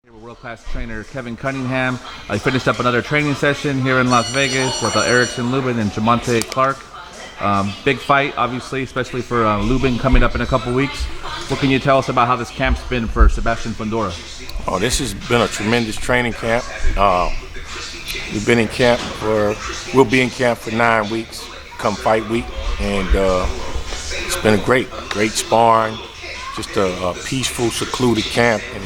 Here with world-class trainer Kevin Cunningham. I finished up another training session here in Las Vegas with Erickson Lubin and Jermell Clark. Big fight, obviously, especially for Lubin coming up in a couple weeks. What can you tell us about how this camp's been for Sebastian Fundora? Oh, this has been a tremendous training camp. We've been in camp we'll be in camp for 9 weeks, come fight week, and it's been a great sparring, just a peaceful, secluded camp, and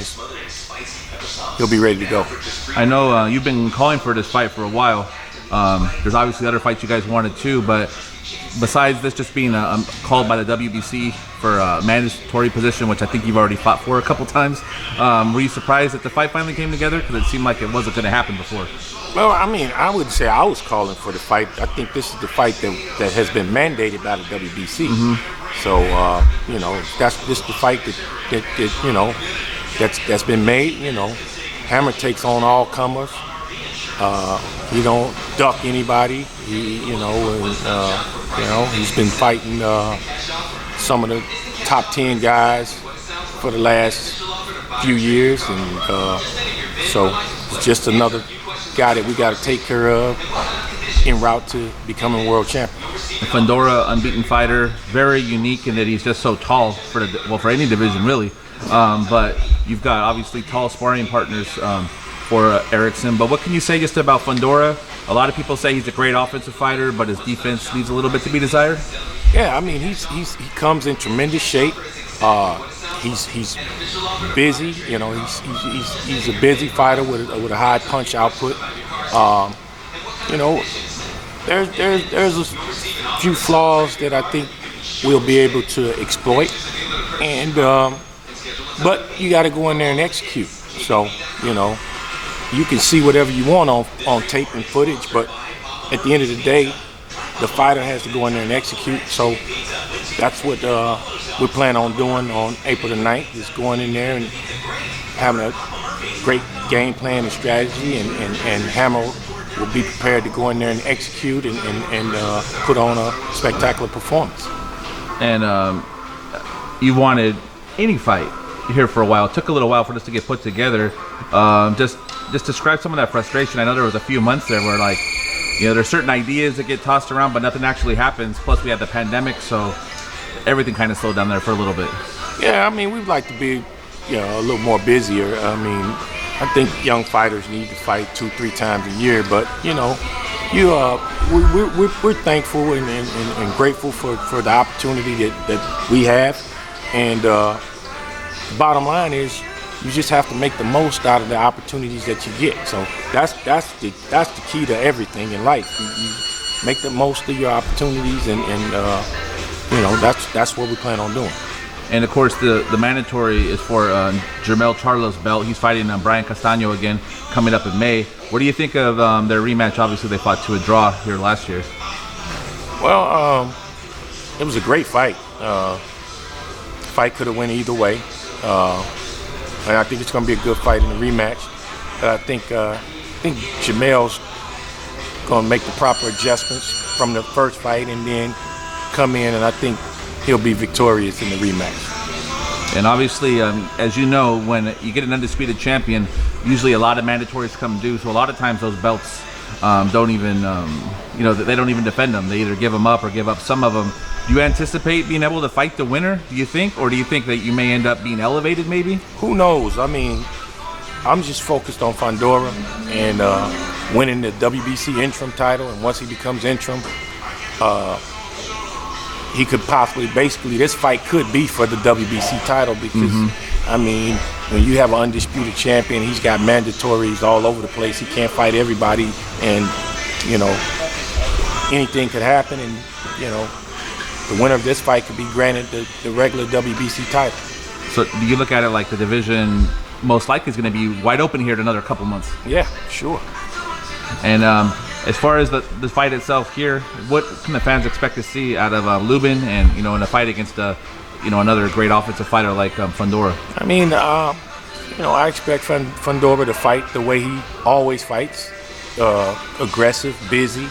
he'll be ready to go. I know you've been calling for this fight for a while. There's obviously other fights you guys wanted too, but besides this just being called by the WBC for a mandatory position, which I think you've already fought for a couple times, were you surprised that the fight finally came together? Because it seemed like it wasn't going to happen before. Well, I mean, I would say I was calling for the fight. I think this is the fight that has been mandated by the WBC. So, this is the fight that's been made. Hammer takes on all comers. He don't duck anybody. He's been fighting some of the top 10 guys for the last few years, and so it's just another guy that we got to take care of en route to becoming world champion. Fundora, unbeaten fighter, very unique in that he's just so tall for any division really. But you've got obviously tall sparring partners for Erickson. But what can you say just about Fundora? A lot of people say he's a great offensive fighter, but his defense needs a little bit to be desired. Yeah, I mean he comes in tremendous shape. He's busy. He's a busy fighter with a high punch output. There's a few flaws that I think we'll be able to exploit, and but you got to go in there and execute. So you can see whatever you want on tape and footage, but at the end of the day, the fighter has to go in there and execute. So that's what we plan on doing on April the 9th, is going in there and having a great game plan and strategy, and Hammer will be prepared to go in there and execute and put on a spectacular performance. And you wanted any fight here for a while. It took a little while for this to get put together. Just describe some of that frustration. I know there was a few months there where there's certain ideas that get tossed around, but nothing actually happens. Plus we had the pandemic, so everything kind of slowed down there for a little bit. Yeah, I mean, we'd like to be, a little more busier. I mean, I think young fighters need to fight 2-3 times a year, but we're thankful and grateful for the opportunity that we have, and the bottom line is you just have to make the most out of the opportunities that you get. So that's the key to everything in life. You make the most of your opportunities, and that's what we plan on doing. And of course, the mandatory is for Jermell Charlo's belt. He's fighting Brian Castano again coming up in May. What do you think of their rematch? Obviously, they fought to a draw here last year. Well, it was a great fight. Fight could have went either way. And I think it's going to be a good fight in the rematch. But I think Jermell's going to make the proper adjustments from the first fight and then come in, and I think he'll be victorious in the rematch. And obviously, as you know, when you get an undisputed champion, usually a lot of mandatories come due. So a lot of times those belts don't even, they don't even defend them. They either give them up or give up some of them. Do you anticipate being able to fight the winner, do you think? Or do you think that you may end up being elevated maybe? Who knows? I mean, I'm just focused on Fundora and winning the WBC interim title. And once he becomes interim, he could possibly, this fight could be for the WBC title, because, I mean, when you have an undisputed champion, he's got mandatories all over the place. He can't fight everybody, and, anything could happen, and, the winner of this fight could be granted the regular WBC title. So do you look at it like the division most likely is going to be wide open here in another couple months? Yeah, sure. And as far as the fight itself here, what can the fans expect to see out of Lubin and, in a fight against another great offensive fighter like Fundora? I mean, I expect Fundora to fight the way he always fights, aggressive, busy,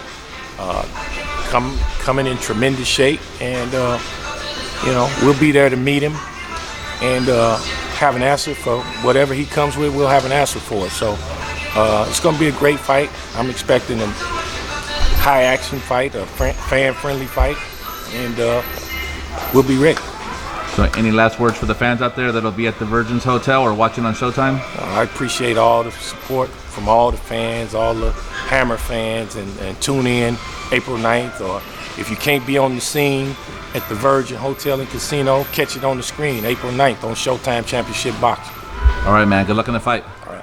coming in tremendous shape, and we'll be there to meet him and have an answer for whatever he comes with. We'll have an answer for it. So it's going to be a great fight. I'm expecting a high-action fight, a fan-friendly fight, and we'll be ready. So any last words for the fans out there that'll be at the Virgins Hotel or watching on Showtime? I appreciate all the support from all the fans, all the Hammer fans, and tune in April 9th, or if you can't be on the scene at the Virgin Hotel and Casino, catch it on the screen April 9th on Showtime Championship Boxing. All right, man. Good luck in the fight. All right.